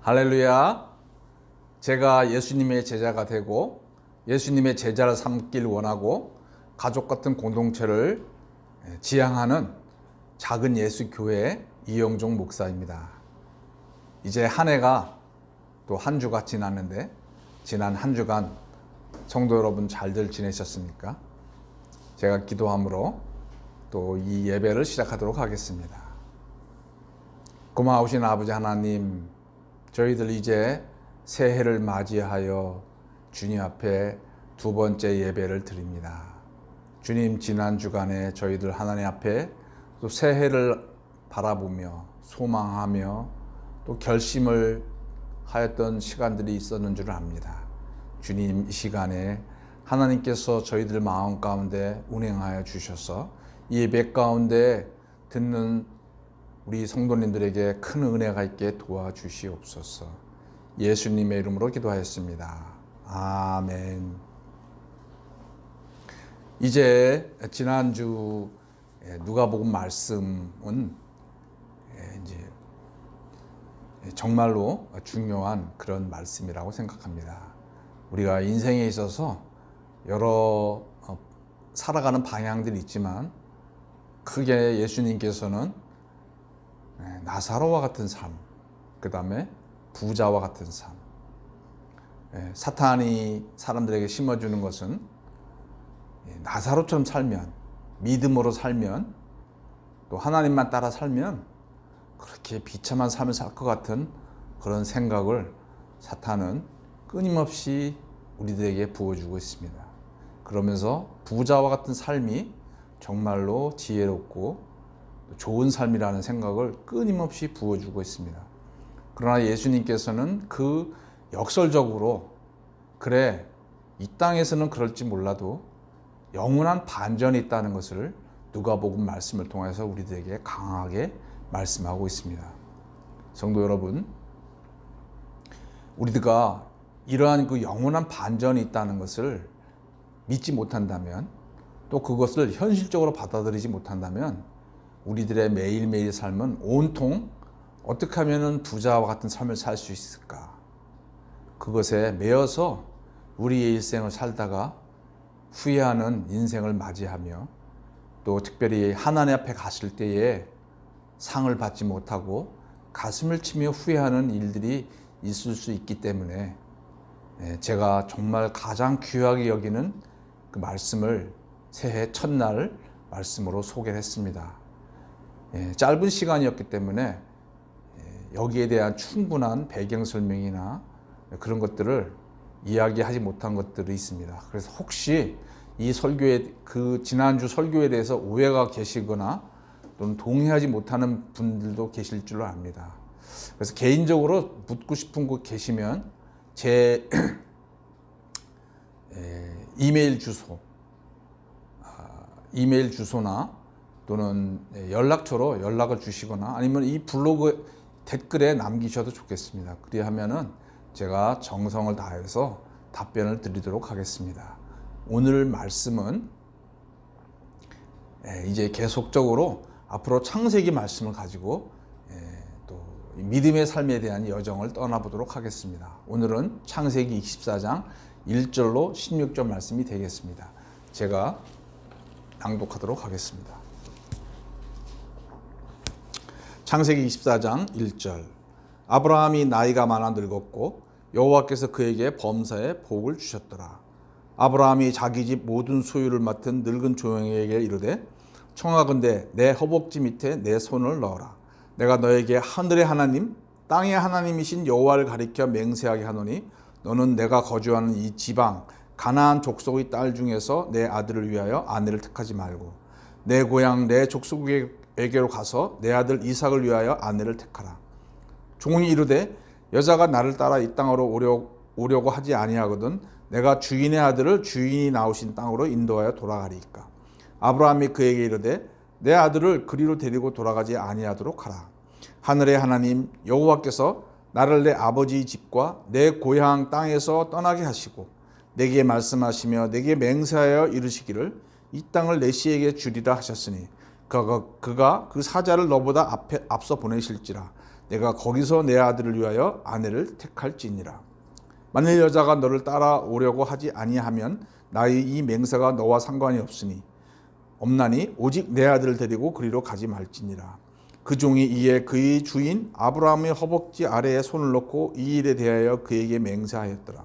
할렐루야. 제가 예수님의 제자가 되고 예수님의 제자를 삼길 원하고 가족 같은 공동체를 지향하는 작은 예수교회 이영종 목사입니다. 이제 한 해가 또 한 주가 지났는데 지난 한 주간 성도 여러분 잘들 지내셨습니까? 제가 기도함으로 또 이 예배를 시작하도록 하겠습니다. 고마우신 아버지 하나님, 저희들 이제 새해를 맞이하여 주님 앞에 두 번째 예배를 드립니다. 주님, 지난 주간에 저희들 하나님 앞에 또 새해를 바라보며 소망하며 또 결심을 하였던 시간들이 있었는 줄 압니다. 주님, 이 시간에 하나님께서 저희들 마음 가운데 운행하여 주셔서 이 예배 가운데 듣는 우리 성도님들에게 큰 은혜가 있게 도와주시옵소서. 예수님의 이름으로 기도하였습니다. 아멘. 이제 지난주 누가복음 말씀은 이제 정말로 중요한 그런 말씀이라고 생각합니다. 우리가 인생에 있어서 여러 살아가는 방향들이 있지만 크게 예수님께서는 나사로와 같은 삶, 그 다음에 부자와 같은 삶, 사탄이 사람들에게 심어주는 것은 나사로처럼 살면, 믿음으로 살면, 또 하나님만 따라 살면 그렇게 비참한 삶을 살 것 같은 그런 생각을 사탄은 끊임없이 우리들에게 부어주고 있습니다. 그러면서 부자와 같은 삶이 정말로 지혜롭고 좋은 삶이라는 생각을 끊임없이 부어주고 있습니다. 그러나 예수님께서는 그 역설적으로 그래, 이 땅에서는 그럴지 몰라도 영원한 반전이 있다는 것을 누가복음 말씀을 통해서 우리들에게 강하게 말씀하고 있습니다. 성도 여러분, 우리가 이러한 그 영원한 반전이 있다는 것을 믿지 못한다면, 또 그것을 현실적으로 받아들이지 못한다면 우리들의 매일매일 삶은 온통 어떻게 하면 부자와 같은 삶을 살 수 있을까? 그것에 매여서 우리의 일생을 살다가 후회하는 인생을 맞이하며 또 특별히 하나님 앞에 갔을 때에 상을 받지 못하고 가슴을 치며 후회하는 일들이 있을 수 있기 때문에 제가 정말 가장 귀하게 여기는 그 말씀을 새해 첫날 말씀으로 소개를 했습니다. 짧은 시간이었기 때문에 여기에 대한 충분한 배경 설명이나 그런 것들을 이야기하지 못한 것들이 있습니다. 그래서 혹시 이 설교에, 그 지난주 설교에 대해서 오해가 계시거나 또는 동의하지 못하는 분들도 계실 줄 압니다. 그래서 개인적으로 묻고 싶은 거 계시면 제 이메일 주소나 또는 연락처로 연락을 주시거나 아니면 이 블로그 댓글에 남기셔도 좋겠습니다. 그리하면은 제가 정성을 다해서 답변을 드리도록 하겠습니다. 오늘 말씀은 이제 계속적으로 앞으로 창세기 말씀을 가지고 또 믿음의 삶에 대한 여정을 떠나보도록 하겠습니다. 오늘은 창세기 24장 1절로 16절 말씀이 되겠습니다. 제가 낭독하도록 하겠습니다. 창세기 24장 1절. 아브라함이 나이가 많아 늙었고 여호와께서 그에게 범사에 복을 주셨더라. 아브라함이 자기 집 모든 소유를 맡은 늙은 조형에게 이르되 청하건대 내 허벅지 밑에 내 손을 넣어라. 내가 너에게 하늘의 하나님 땅의 하나님이신 여호와를 가리켜 맹세하게 하노니 너는 내가 거주하는 이 지방 가나안 족속의 딸 중에서 내 아들을 위하여 아내를 택하지 말고 내 고향 내 족속에게로 가서 내 아들 이삭을 위하여 아내를 택하라. 종이 이르되 여자가 나를 따라 이 땅으로 오려고 하지 아니하거든 내가 주인의 아들을 주인이 나오신 땅으로 인도하여 돌아가리이까. 아브라함이 그에게 이르되 내 아들을 그리로 데리고 돌아가지 아니하도록 하라. 하늘의 하나님 여호와께서 나를 내 아버지 집과 내 고향 땅에서 떠나게 하시고 내게 말씀하시며 내게 맹세하여 이르시기를 이 땅을 내 씨에게 주리라 하셨으니 그가 그 사자를 너보다 앞서 보내실지라. 내가 거기서 내 아들을 위하여 아내를 택할지니라. 만일 여자가 너를 따라오려고 하지 아니하면 나의 이 맹세가 너와 상관이 없나니 오직 내 아들을 데리고 그리로 가지 말지니라. 그 종이 이에 그의 주인 아브라함의 허벅지 아래에 손을 놓고 이 일에 대하여 그에게 맹세하였더라.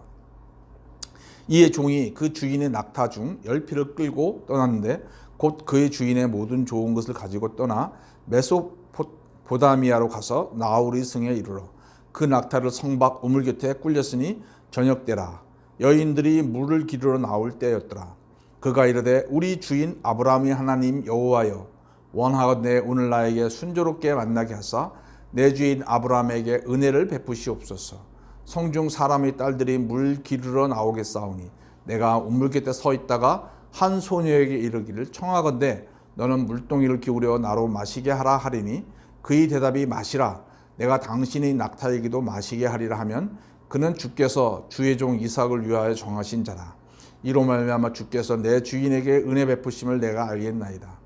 이에 종이 그 주인의 낙타 중 10匹를 끌고 떠났는데 곧 그의 주인의 모든 좋은 것을 가지고 떠나 메소포다미아로 가서 나홀의 성에 이르러 그 낙타를 성 밖 우물 곁에 꿀렸으니 저녁 때라. 여인들이 물을 기르러 나올 때였더라. 그가 이르되 우리 주인 아브라함의 하나님 여호와여, 원하건대 오늘 나에게 순조롭게 만나게 하사 내 주인 아브라함에게 은혜를 베푸시옵소서. 성중 사람의 딸들이 물 기르러 나오겠사오니 내가 우물 곁에 서 있다가 한 소녀에게 이르기를 청하건대 너는 물동이를 기울여 나로 마시게 하라 하리니 그의 대답이 마시라. 내가 당신의 낙타에게도 마시게 하리라 하면 그는 주께서 주의 종 이삭을 위하여 정하신 자라. 이로 말미암아 주께서 내 주인에게 은혜 베푸심을 내가 알겠나이다.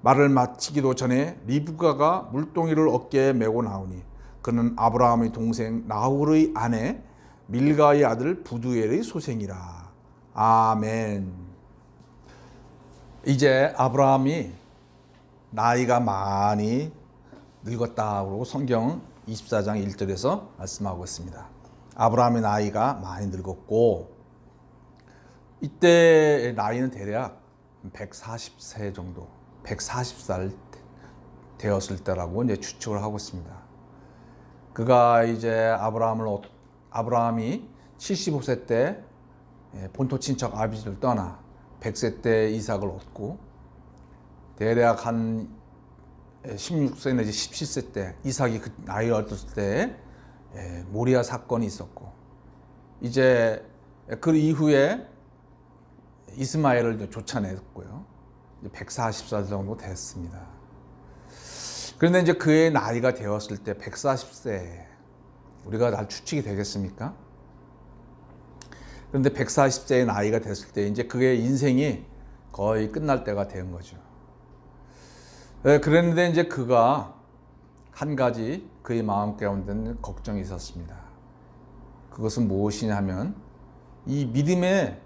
말을 마치기도 전에 리브가가 물동이를 어깨에 메고 나오니 그는 아브라함의 동생 나홀의 아내 밀가의 아들 부두엘의 소생이라. 아멘. 이제 아브라함이 나이가 많이 늙었다고 성경 24장 1절에서 말씀하고 있습니다. 아브라함의 나이가 많이 늙었고 이때의 나이는 대략 140세 정도, 140살 되었을 때라고 이제 추측을 하고 있습니다. 그가 이제 아브라함이 75세 때 본토 친척 아비지를 떠나 100세 때 이삭을 얻고 대략 한 16세 내지 17세 때 이삭이 그 나이를 얻었을 때 모리아 사건이 있었고 이제 그 이후에 이스마엘을 쫓아냈고요. 140살 정도 됐습니다. 그런데 이제 그의 나이가 되었을 때 140세 우리가 날 추측이 되겠습니까? 그런데 140세의 나이가 됐을 때 이제 그의 인생이 거의 끝날 때가 된 거죠. 그런데 이제 그가 한 가지 그의 마음 가운데는 걱정이 있었습니다. 그것은 무엇이냐면 이 믿음의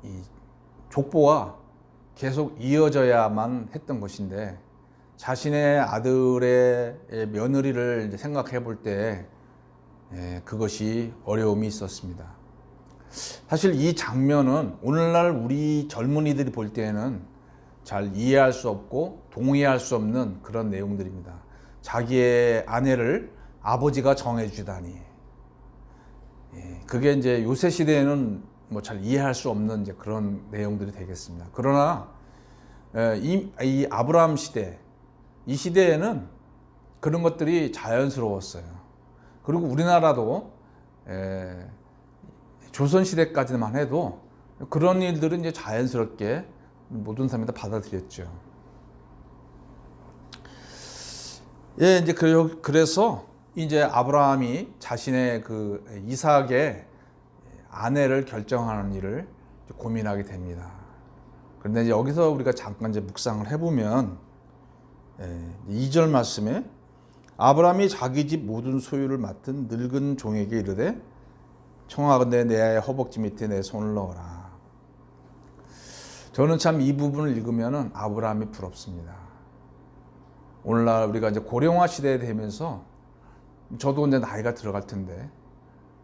이 족보가 계속 이어져야만 했던 것인데 자신의 아들의 며느리를 이제 생각해 볼 때 그것이 어려움이 있었습니다. 사실 이 장면은 오늘날 우리 젊은이들이 볼 때에는 잘 이해할 수 없고 동의할 수 없는 그런 내용들입니다. 자기의 아내를 아버지가 정해주다니. 그게 이제 요새 시대에는 뭐 잘 이해할 수 없는 이제 그런 내용들이 되겠습니다. 그러나 이 아브라함 시대, 이 시대에는 그런 것들이 자연스러웠어요. 그리고 우리나라도 조선 시대까지만 해도 그런 일들은 이제 자연스럽게 모든 사람이 다 받아들였죠. 이제 그래서 이제 아브라함이 자신의 그 이삭의 아내를 결정하는 일을 고민하게 됩니다. 그런데 이제 여기서 우리가 잠깐 이제 묵상을 해보면 2절 말씀에 아브라함이 자기 집 모든 소유를 맡은 늙은 종에게 이르되 청하건대 내 허벅지 밑에 내 손을 넣어라. 저는 참 이 부분을 읽으면 아브라함이 부럽습니다. 오늘날 우리가 이제 고령화 시대에 되면서 저도 이제 나이가 들어갈 텐데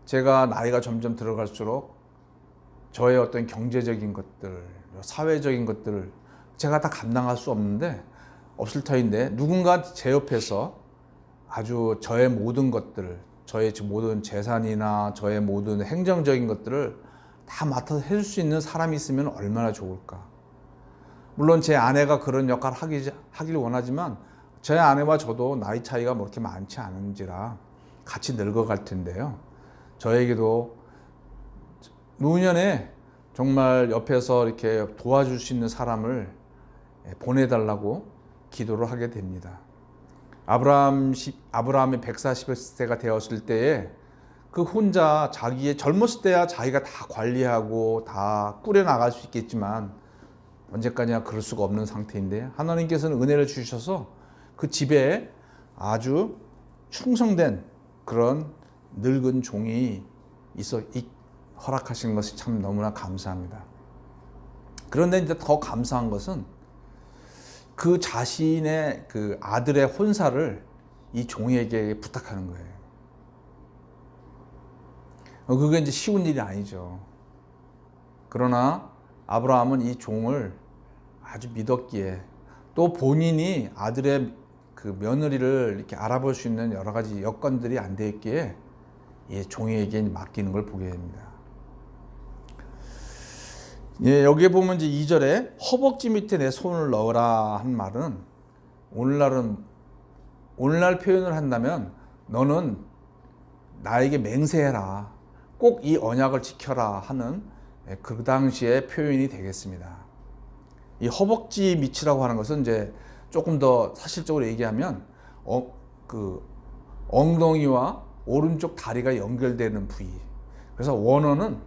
제가 나이가 점점 들어갈수록 저의 어떤 경제적인 것들, 사회적인 것들을 제가 다 감당할 수 없을 터인데 누군가 제 옆에서 아주 저의 모든 것들, 저의 모든 재산이나 저의 모든 행정적인 것들을 다 맡아서 해줄 수 있는 사람이 있으면 얼마나 좋을까. 물론 제 아내가 그런 역할을 하길 원하지만 제 아내와 저도 나이 차이가 뭐 그렇게 많지 않은지라 같이 늙어갈 텐데요. 저에게도 노년에 정말 옆에서 이렇게 도와줄 수 있는 사람을 보내달라고 기도를 하게 됩니다. 아브라함이 140세가 되었을 때에 그 혼자 자기의 젊었을 때야 자기가 다 관리하고 다 꾸려나갈 수 있겠지만 언제까지나 그럴 수가 없는 상태인데 하나님께서는 은혜를 주셔서 그 집에 아주 충성된 그런 늙은 종이 허락하신 것이 참 너무나 감사합니다. 그런데 이제 더 감사한 것은 그 자신의 그 아들의 혼사를 이 종에게 부탁하는 거예요. 그게 이제 쉬운 일이 아니죠. 그러나 아브라함은 이 종을 아주 믿었기에, 또 본인이 아들의 그 며느리를 이렇게 알아볼 수 있는 여러 가지 여건들이 안 돼 있기에 이 종에게 맡기는 걸 보게 됩니다. 예, 여기에 보면 이제 2절에 허벅지 밑에 내 손을 넣으라 한 말은, 오늘날 표현을 한다면 너는 나에게 맹세해라, 꼭 이 언약을 지켜라 하는 그 당시의 표현이 되겠습니다. 이 허벅지 밑이라고 하는 것은 이제 조금 더 사실적으로 얘기하면 그 엉덩이와 오른쪽 다리가 연결되는 부위. 그래서 원어는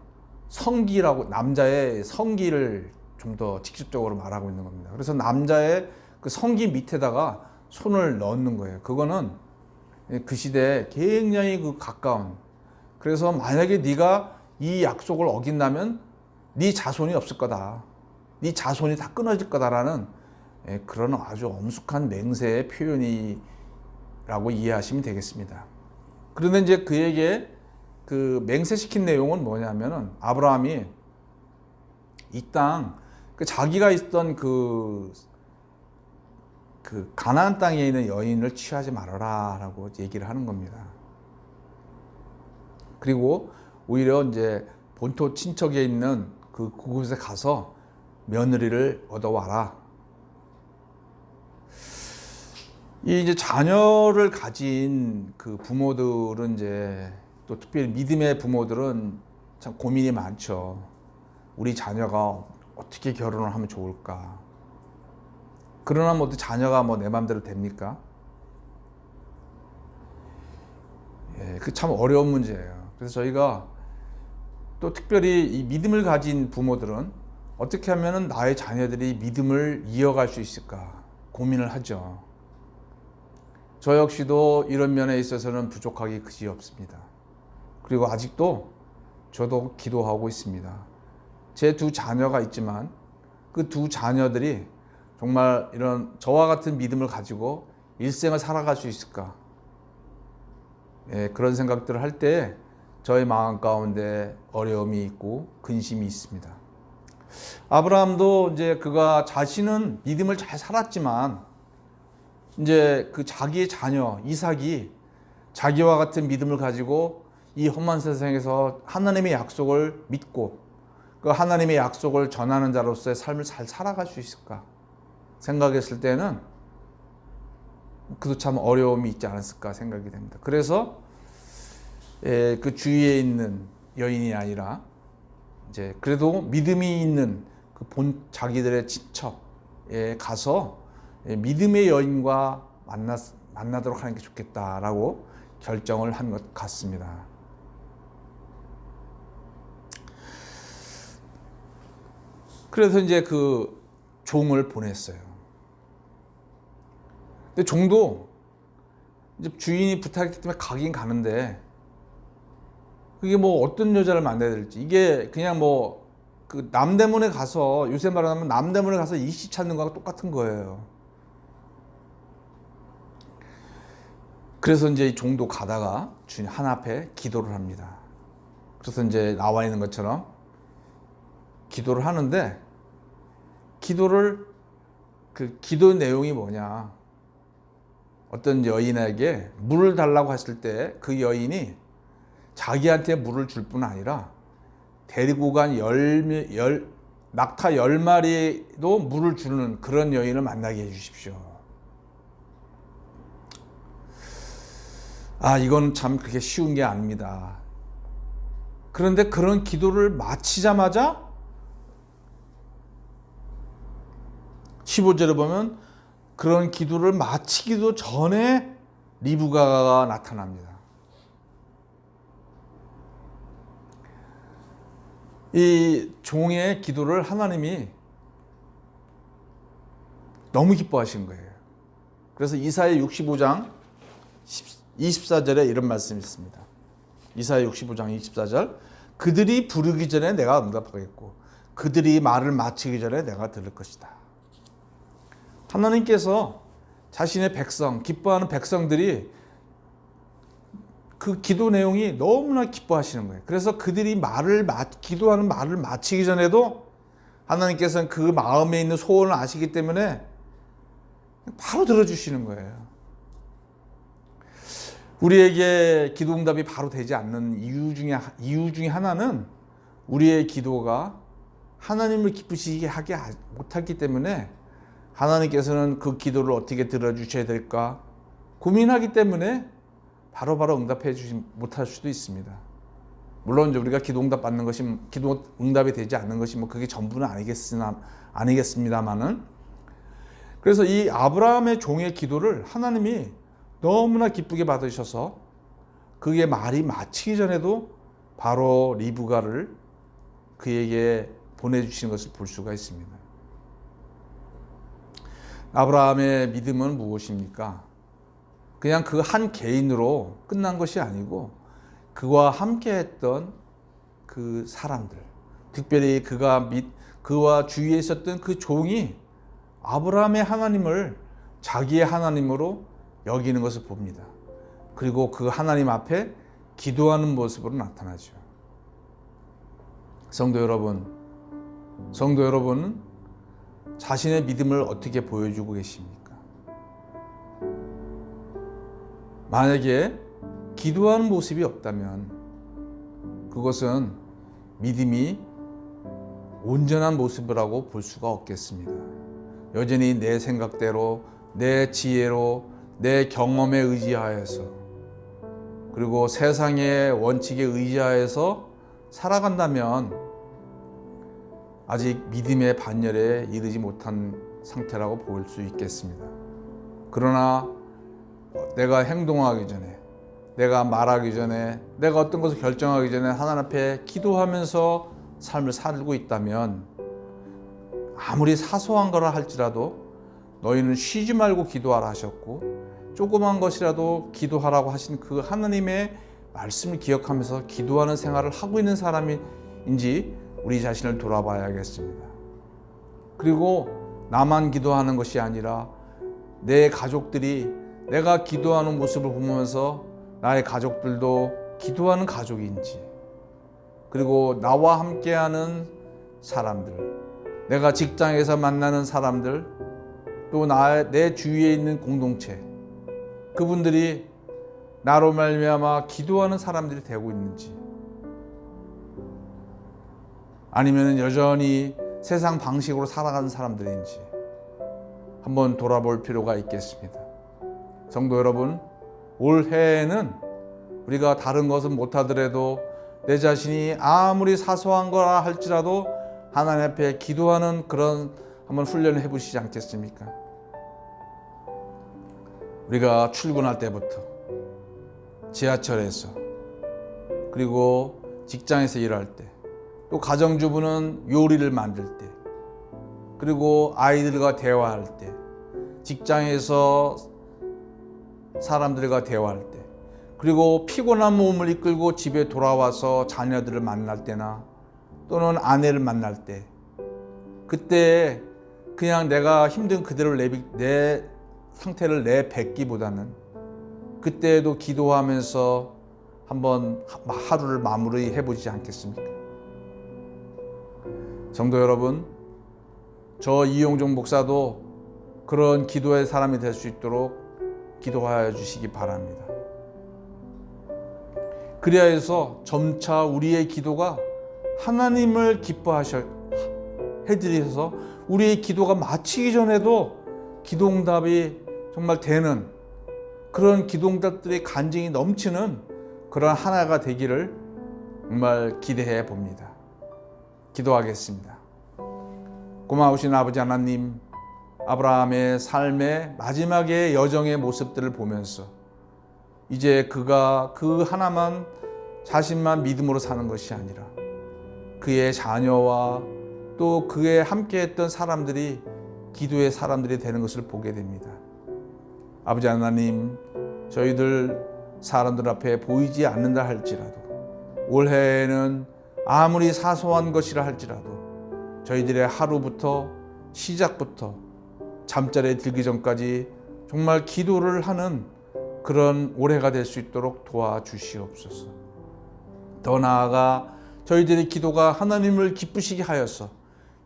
성기라고, 남자의 성기를 좀 더 직접적으로 말하고 있는 겁니다. 그래서 남자의 그 성기 밑에다가 손을 넣는 거예요. 그거는 그 시대에 굉장히 그 가까운, 그래서 만약에 네가 이 약속을 어긴다면 네 자손이 없을 거다, 네 자손이 다 끊어질 거다라는 그런 아주 엄숙한 맹세의 표현이라고 이해하시면 되겠습니다. 그런데 이제 그에게 그 맹세시킨 내용은 뭐냐면은, 아브라함이 이 땅, 그 자기가 있던 그 가나안 땅에 있는 여인을 취하지 말아라라고 얘기를 하는 겁니다. 그리고 오히려 이제 본토 친척에 있는 그곳에 가서 며느리를 얻어와라. 이제 자녀를 가진 그 부모들은, 이제 또 특별히 믿음의 부모들은 참 고민이 많죠. 우리 자녀가 어떻게 결혼을 하면 좋을까? 그러나 뭐 자녀가 뭐 내 마음대로 됩니까? 예, 그 참 어려운 문제예요. 그래서 저희가 또 특별히 이 믿음을 가진 부모들은 어떻게 하면 나의 자녀들이 믿음을 이어갈 수 있을까 고민을 하죠. 저 역시도 이런 면에 있어서는 부족하기 그지없습니다. 그리고 아직도 저도 기도하고 있습니다. 제 두 자녀가 있지만 그 두 자녀들이 정말 이런 저와 같은 믿음을 가지고 일생을 살아갈 수 있을까? 예, 그런 생각들을 할 때 저의 마음 가운데 어려움이 있고 근심이 있습니다. 아브라함도 이제 그가 자신은 믿음을 잘 살았지만, 이제 그 자기의 자녀 이삭이 자기와 같은 믿음을 가지고 이 험한 세상에서 하나님의 약속을 믿고 그 하나님의 약속을 전하는 자로서의 삶을 잘 살아갈 수 있을까 생각했을 때는 그도 참 어려움이 있지 않았을까 생각이 됩니다. 그래서 그 주위에 있는 여인이 아니라 이제 그래도 믿음이 있는 그 자기들의 친척에 가서 믿음의 여인과 만나도록 하는 게 좋겠다라고 결정을 한 것 같습니다. 그래서 이제 그 종을 보냈어요. 근데 종도 이제 주인이 부탁했기 때문에 가긴 가는데, 그게 뭐 어떤 여자를 만나야 될지, 이게 그냥 뭐 그 남대문에 가서, 요새 말하면 남대문에 가서 이씨 찾는 거하고 똑같은 거예요. 그래서 이제 이 종도 가다가 주인 하나 앞에 기도를 합니다. 그래서 이제 나와 있는 것처럼 기도를 하는데, 그 기도 내용이 뭐냐, 어떤 여인에게 물을 달라고 했을 때 그 여인이 자기한테 물을 줄 뿐 아니라 데리고 간 낙타 10마리도 물을 주는 그런 여인을 만나게 해주십시오. 이건 참 그렇게 쉬운 게 아닙니다. 그런데 그런 기도를 마치자마자 15절에 보면 그런 기도를 마치기도 전에 리브가가 나타납니다. 이 종의 기도를 하나님이 너무 기뻐하신 거예요. 그래서 이사야 65장 24절에 이런 말씀이 있습니다. 이사야 65장 24절. 그들이 부르기 전에 내가 응답하겠고 그들이 말을 마치기 전에 내가 들을 것이다. 하나님께서 자신의 백성, 기뻐하는 백성들이 그 기도 내용이 너무나 기뻐하시는 거예요. 그래서 그들이 기도하는 말을 마치기 전에도 하나님께서는 그 마음에 있는 소원을 아시기 때문에 바로 들어주시는 거예요. 우리에게 기도 응답이 바로 되지 않는 이유 중에 하나는 우리의 기도가 하나님을 기쁘시게 하게 못하기 때문에 하나님께서는 그 기도를 어떻게 들어주셔야 될까 고민하기 때문에 바로바로 응답해 주지 못할 수도 있습니다. 물론 우리가 기도 응답이 되지 않는 것이 그게 전부는 아니겠습니다만은, 그래서 이 아브라함의 종의 기도를 하나님이 너무나 기쁘게 받으셔서 그의 말이 마치기 전에도 바로 리브가를 그에게 보내주시는 것을 볼 수가 있습니다. 아브라함의 믿음은 무엇입니까? 그냥 그 한 개인으로 끝난 것이 아니고 그와 함께했던 그 사람들, 특별히 그와 주위에 있었던 그 종이 아브라함의 하나님을 자기의 하나님으로 여기는 것을 봅니다. 그리고 그 하나님 앞에 기도하는 모습으로 나타나죠. 성도 여러분은 자신의 믿음을 어떻게 보여주고 계십니까? 만약에 기도하는 모습이 없다면 그것은 믿음이 온전한 모습이라고 볼 수가 없겠습니다. 여전히 내 생각대로, 내 지혜로, 내 경험에 의지하여서, 그리고 세상의 원칙에 의지하여서 살아간다면 아직 믿음의 반열에 이르지 못한 상태라고 볼 수 있겠습니다. 그러나 내가 행동하기 전에, 내가 말하기 전에, 내가 어떤 것을 결정하기 전에 하나님 앞에 기도하면서 삶을 살고 있다면 아무리 사소한 거라 할지라도 너희는 쉬지 말고 기도하라 하셨고 조그만 것이라도 기도하라고 하신 그 하나님의 말씀을 기억하면서 기도하는 생활을 하고 있는 사람인지 우리 자신을 돌아봐야겠습니다. 그리고 나만 기도하는 것이 아니라 내 가족들이 내가 기도하는 모습을 보면서 나의 가족들도 기도하는 가족인지, 그리고 나와 함께하는 사람들, 내가 직장에서 만나는 사람들, 또 내 주위에 있는 공동체, 그분들이 나로 말미암아 기도하는 사람들이 되고 있는지, 아니면 여전히 세상 방식으로 살아가는 사람들인지 한번 돌아볼 필요가 있겠습니다. 성도 여러분, 올해에는 우리가 다른 것은 못하더라도 내 자신이 아무리 사소한 거라 할지라도 하나님 앞에 기도하는 그런 한번 훈련을 해보시지 않겠습니까? 우리가 출근할 때부터, 지하철에서, 그리고 직장에서 일할 때, 또 가정주부는 요리를 만들 때, 그리고 아이들과 대화할 때, 직장에서 사람들과 대화할 때, 그리고 피곤한 몸을 이끌고 집에 돌아와서 자녀들을 만날 때나 또는 아내를 만날 때, 그때 그냥 내가 힘든 그대로 내 상태를 내뱉기보다는 그때에도 기도하면서 한번 하루를 마무리해 보지 않겠습니까? 성도 여러분, 저 이용종 목사도 그런 기도의 사람이 될 수 있도록 기도하여 주시기 바랍니다. 그래야 해서 점차 우리의 기도가 하나님을 해드리셔서 우리의 기도가 마치기 전에도 기도응답이 정말 되는 그런 기도응답들이 간증이 넘치는 그런 하나가 되기를 정말 기대해 봅니다. 기도하겠습니다. 고마우신 아버지 하나님, 아브라함의 삶의 마지막의 여정의 모습들을 보면서 이제 그가 그 하나만 자신만 믿음으로 사는 것이 아니라 그의 자녀와 또 그에 함께했던 사람들이 기도의 사람들이 되는 것을 보게 됩니다. 아버지 하나님, 저희들 사람들 앞에 보이지 않는다 할지라도, 올해에는 아무리 사소한 것이라 할지라도 저희들의 하루부터 시작부터 잠자리에 들기 전까지 정말 기도를 하는 그런 올해가 될 수 있도록 도와주시옵소서. 더 나아가 저희들의 기도가 하나님을 기쁘시게 하여서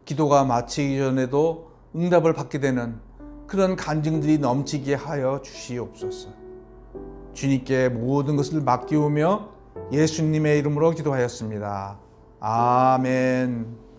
기도가 마치기 전에도 응답을 받게 되는 그런 간증들이 넘치게 하여 주시옵소서. 주님께 모든 것을 맡기우며 예수님의 이름으로 기도하였습니다. 아멘.